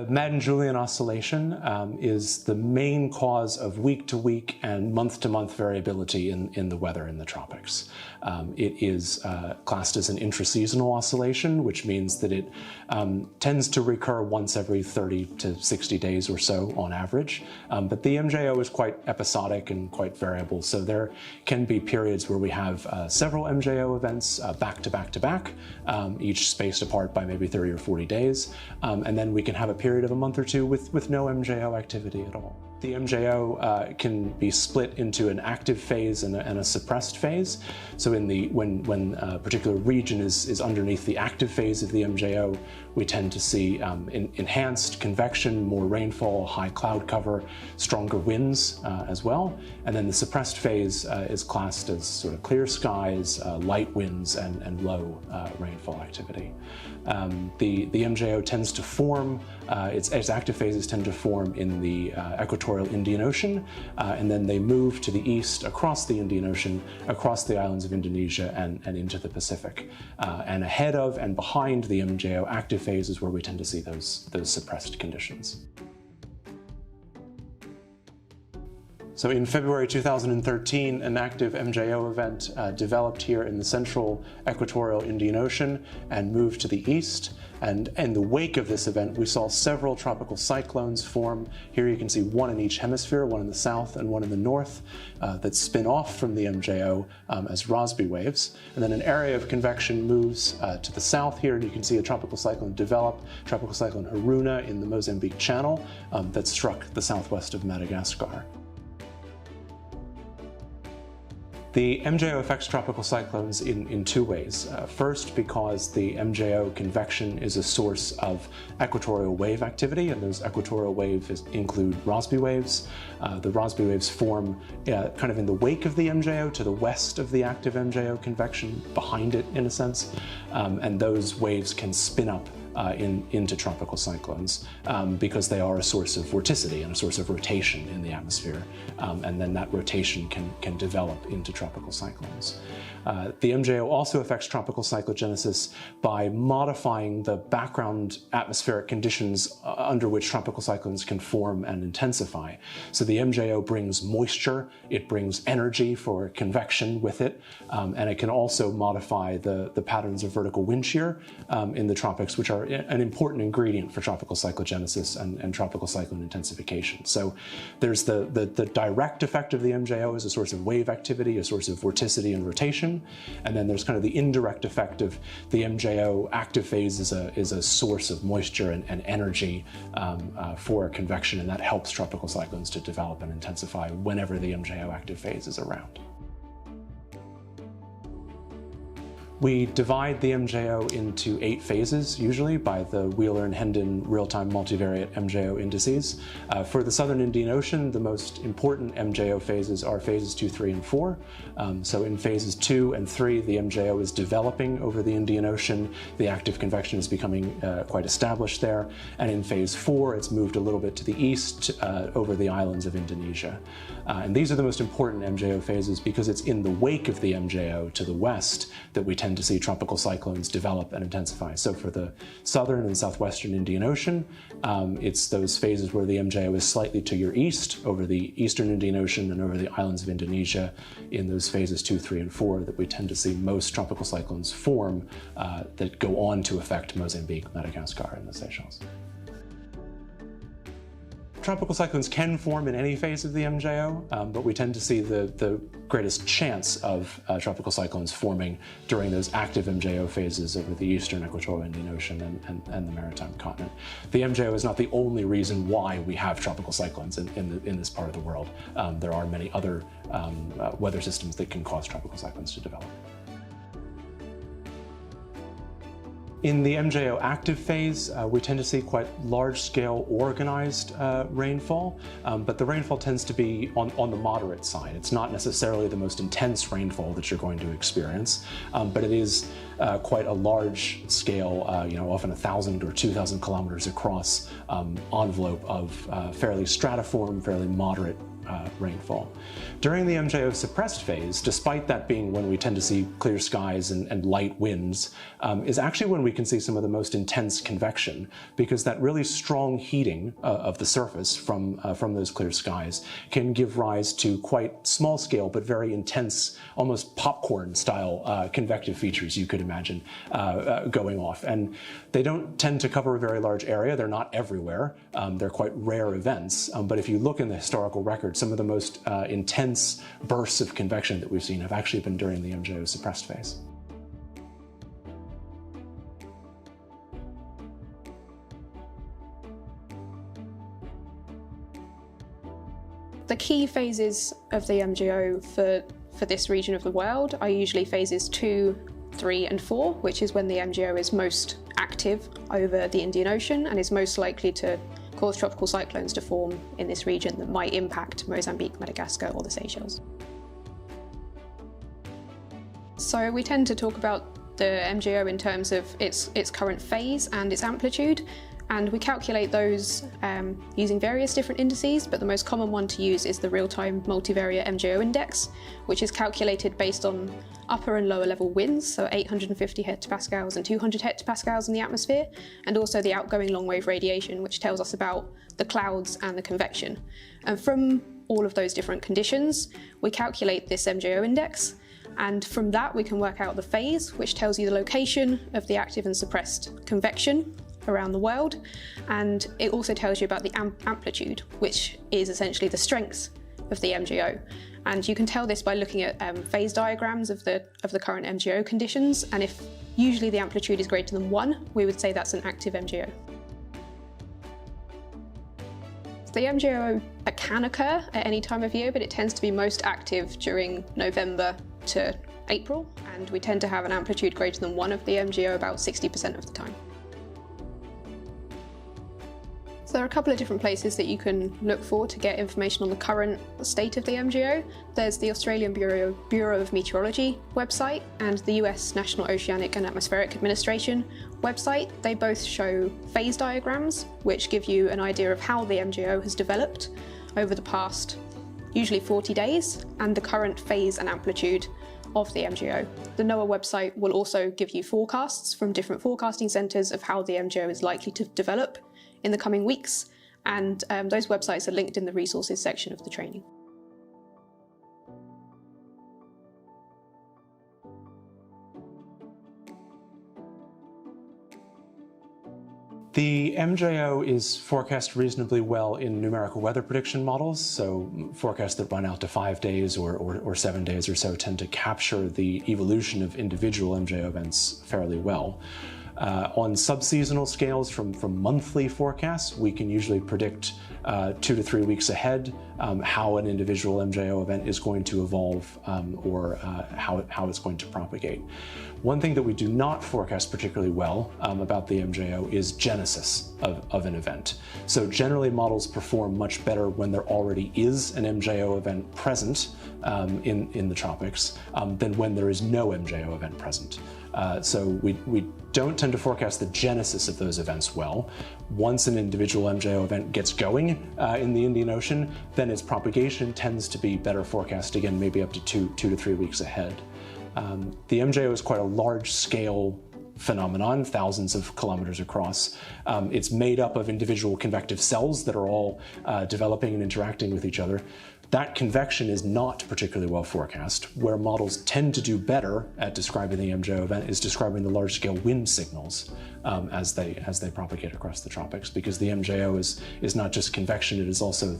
The Madden-Julian oscillation is the main cause of week-to-week and month-to-month variability in the weather in the tropics. It is classed as an intraseasonal oscillation, which means that it tends to recur once every 30 to 60 days or so on average. But the MJO is quite episodic and quite variable, so there can be periods where we have several MJO events back to back to back, each spaced apart by maybe 30 or 40 days, and then we can have a period of a month or two with no MJO activity at all. The MJO can be split into an active phase and a suppressed phase. So when a particular region is underneath the active phase of the MJO, we tend to see enhanced convection, more rainfall, high cloud cover, stronger winds as well. And then the suppressed phase is classed as sort of clear skies, light winds, and low rainfall activity. The MJO tends to form, its active phases tend to form in the equatorial Indian Ocean, and then they move to the east across the Indian Ocean, across the islands of Indonesia and into the Pacific. And ahead of and behind the MJO active phase is where we tend to see those suppressed conditions. So in February 2013, an active MJO event developed here in the central equatorial Indian Ocean and moved to the east. And in the wake of this event, we saw several tropical cyclones form. Here you can see one in each hemisphere, one in the south and one in the north, that spin off from the MJO as Rossby waves. And then an area of convection moves to the south here, and you can see a tropical cyclone develop, Tropical Cyclone Haruna in the Mozambique Channel that struck the southwest of Madagascar. The MJO affects tropical cyclones in two ways. First, because the MJO convection is a source of equatorial wave activity, and those equatorial waves include Rossby waves. The Rossby waves form kind of in the wake of the MJO, to the west of the active MJO convection, behind it in a sense, and those waves can spin up into tropical cyclones because they are a source of vorticity and a source of rotation in the atmosphere, and then that rotation can develop into tropical cyclones. The MJO also affects tropical cyclogenesis by modifying the background atmospheric conditions under which tropical cyclones can form and intensify. So the MJO brings moisture, it brings energy for convection with it, and it can also modify the patterns of vertical wind shear in the tropics, which are an important ingredient for tropical cyclogenesis and tropical cyclone intensification. So there's the direct effect of the MJO as a source of wave activity, a source of vorticity and rotation, and then there's kind of the indirect effect of the MJO active phase is a source of moisture and energy for convection, and that helps tropical cyclones to develop and intensify whenever the MJO active phase is around. We divide the MJO into 8 phases, usually, by the Wheeler and Hendon real-time multivariate MJO indices. For the southern Indian Ocean, the most important MJO phases are phases 2, 3, and 4. So in phases 2 and 3, the MJO is developing over the Indian Ocean. The active convection is becoming quite established there. And in phase 4, it's moved a little bit to the east over the islands of Indonesia. And these are the most important MJO phases because it's in the wake of the MJO to the west that we tend to see tropical cyclones develop and intensify. So for the southern and southwestern Indian Ocean, it's those phases where the MJO is slightly to your east over the eastern Indian Ocean and over the islands of Indonesia, in those phases 2, 3, and 4 that we tend to see most tropical cyclones form that go on to affect Mozambique, Madagascar, and the Seychelles. Tropical cyclones can form in any phase of the MJO, but we tend to see the greatest chance of tropical cyclones forming during those active MJO phases over the eastern equatorial Indian Ocean and the maritime continent. The MJO is not the only reason why we have tropical cyclones in this part of the world. There are many other weather systems that can cause tropical cyclones to develop. In the MJO active phase, we tend to see quite large-scale organized rainfall, but the rainfall tends to be on the moderate side. It's not necessarily the most intense rainfall that you're going to experience, but it is quite a large scale, often 1,000 or 2,000 kilometers across envelope of fairly stratiform, fairly moderate rainfall. During the MJO suppressed phase, despite that being when we tend to see clear skies and light winds, is actually when we can see some of the most intense convection, because that really strong heating of the surface from those clear skies can give rise to quite small scale but very intense, almost popcorn style convective features you could imagine going off. And they don't tend to cover a very large area. They're not everywhere. They're quite rare events. But if you look in the historical record, some of the most intense bursts of convection that we've seen have actually been during the MJO suppressed phase. The key phases of the MJO for this region of the world are usually phases 2, 3 and 4, which is when the MJO is most active over the Indian Ocean and is most likely to cause tropical cyclones to form in this region that might impact Mozambique, Madagascar or the Seychelles. So we tend to talk about the MJO in terms of its current phase and its amplitude, and we calculate those using various different indices, but the most common one to use is the real-time multivariate MJO index, which is calculated based on upper and lower level winds, so 850 hectopascals and 200 hectopascals in the atmosphere, and also the outgoing long-wave radiation, which tells us about the clouds and the convection. And from all of those different conditions, we calculate this MJO index, and from that we can work out the phase, which tells you the location of the active and suppressed convection around the world, and it also tells you about the amplitude, which is essentially the strength of the MJO. And you can tell this by looking at phase diagrams of the current MJO conditions, and if usually the amplitude is greater than 1, we would say that's an active MJO. The MJO can occur at any time of year, but it tends to be most active during November to April, and we tend to have an amplitude greater than 1 of the MJO about 60% of the time. So there are a couple of different places that you can look for to get information on the current state of the MJO. There's the Australian Bureau of Meteorology website and the US National Oceanic and Atmospheric Administration website. They both show phase diagrams, which give you an idea of how the MJO has developed over the past, usually 40 days, and the current phase and amplitude of the MJO. The NOAA website will also give you forecasts from different forecasting centres of how the MJO is likely to develop in the coming weeks, and those websites are linked in the resources section of the training. The MJO is forecast reasonably well in numerical weather prediction models, so forecasts that run out to 5 days or 7 days or so tend to capture the evolution of individual MJO events fairly well. On subseasonal scales from monthly forecasts, we can usually predict 2 to 3 weeks ahead how an individual MJO event is going to evolve or how it's going to propagate. One thing that we do not forecast particularly well about the MJO is genesis of an event. So generally models perform much better when there already is an MJO event present in the tropics than when there is no MJO event present. So we don't tend to forecast the genesis of those events well. Once an individual MJO event gets going in the Indian Ocean, then its propagation tends to be better forecast, again, maybe up to 2 to 3 weeks ahead. The MJO is quite a large-scale phenomenon, thousands of kilometers across. It's made up of individual convective cells that are all developing and interacting with each other. That convection is not particularly well forecast. Where models tend to do better at describing the MJO event is describing the large-scale wind signals as they propagate across the tropics, because the MJO is not just convection, it is also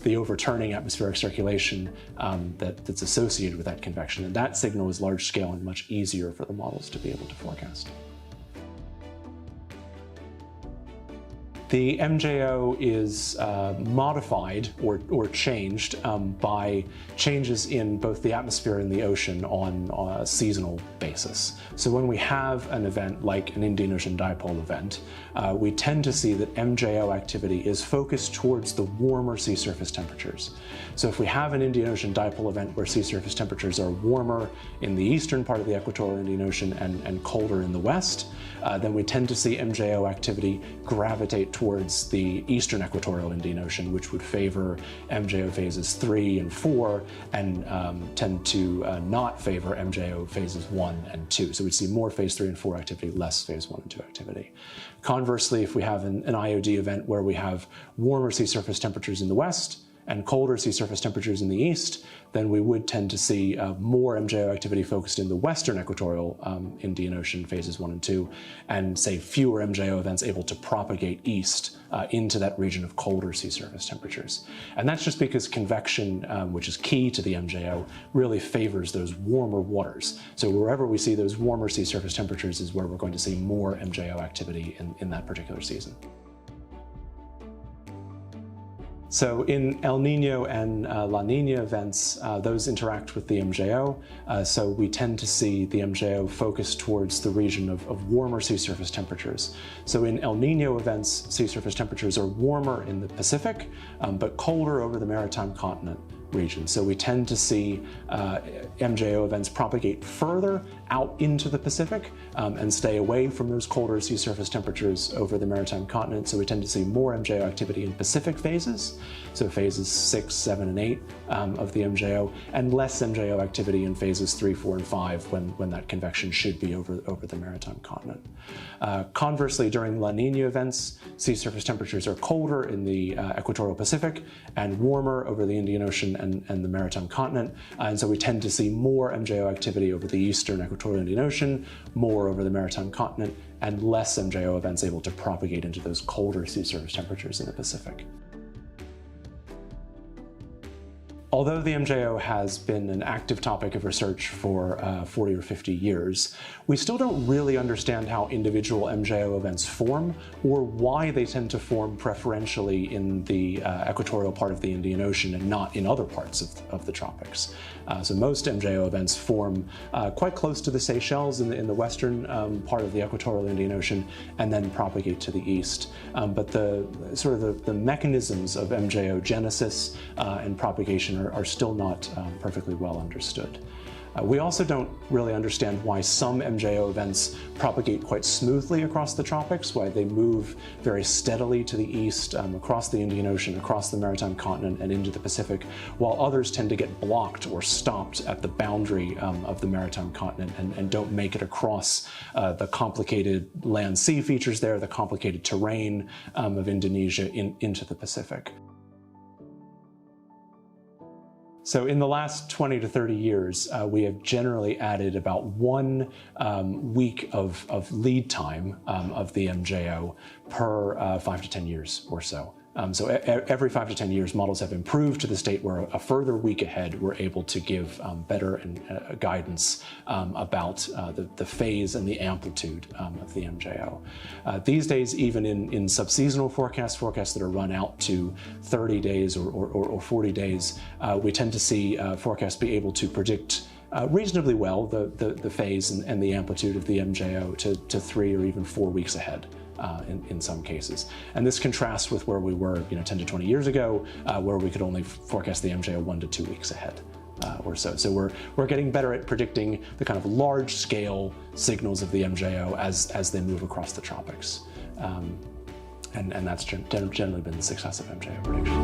the overturning atmospheric circulation that's associated with that convection. And that signal is large-scale and much easier for the models to be able to forecast. The MJO is modified or changed by changes in both the atmosphere and the ocean on a seasonal basis. So when we have an event like an Indian Ocean dipole event, we tend to see that MJO activity is focused towards the warmer sea surface temperatures. So if we have an Indian Ocean dipole event where sea surface temperatures are warmer in the eastern part of the equatorial Indian Ocean and colder in the west, then we tend to see MJO activity gravitate towards the eastern equatorial Indian Ocean, which would favor MJO phases 3 and 4 and tend to not favor MJO phases 1 and 2. So we'd see more phase 3 and 4 activity, less phase 1 and 2 activity. Conversely, if we have an IOD event where we have warmer sea surface temperatures in the west and colder sea surface temperatures in the east, then we would tend to see more MJO activity focused in the western equatorial Indian Ocean phases 1 and 2, and say fewer MJO events able to propagate east into that region of colder sea surface temperatures. And that's just because convection, which is key to the MJO, really favors those warmer waters. So wherever we see those warmer sea surface temperatures is where we're going to see more MJO activity in that particular season. So in El Nino and La Nina events, those interact with the MJO, so we tend to see the MJO focus towards the region of warmer sea surface temperatures. So in El Nino events, sea surface temperatures are warmer in the Pacific, but colder over the maritime continent region. So we tend to see MJO events propagate further out into the Pacific and stay away from those colder sea surface temperatures over the maritime continent. So we tend to see more MJO activity in Pacific phases, so phases 6, 7, and 8 of the MJO, and less MJO activity in phases 3, 4, and 5 when that convection should be over the maritime continent. Conversely, during La Nina events, sea surface temperatures are colder in the equatorial Pacific and warmer over the Indian Ocean and the maritime continent, and so we tend to see more MJO activity over the eastern equatorial Indian Ocean, more over the maritime continent, and less MJO events able to propagate into those colder sea surface temperatures in the Pacific. Although the MJO has been an active topic of research for 40 or 50 years, we still don't really understand how individual MJO events form or why they tend to form preferentially in the equatorial part of the Indian Ocean and not in other parts of the tropics. So most MJO events form quite close to the Seychelles in the western part of the equatorial Indian Ocean and then propagate to the east. But the mechanisms of MJO genesis and propagation are still not perfectly well understood. We also don't really understand why some MJO events propagate quite smoothly across the tropics, why they move very steadily to the east, across the Indian Ocean, across the maritime continent, and into the Pacific, while others tend to get blocked or stopped at the boundary of the maritime continent and don't make it across the complicated land-sea features there, the complicated terrain of Indonesia into the Pacific. So in the last 20 to 30 years, we have generally added about 1 week of lead time of the MJO per 5 to 10 years or so. So every 5 to 10 years, models have improved to the state where a further week ahead, we're able to give better guidance about the phase and the amplitude of the MJO. These days, even in subseasonal forecasts that are run out to 30 days or 40 days, we tend to see forecasts be able to predict reasonably well the phase and the amplitude of the MJO to 3 or even 4 weeks ahead. In some cases. And this contrasts with where we were 10 to 20 years ago, where we could only forecast the MJO 1 to 2 weeks ahead or so. So we're getting better at predicting the kind of large-scale signals of the MJO as they move across the tropics. And that's generally been the success of MJO prediction.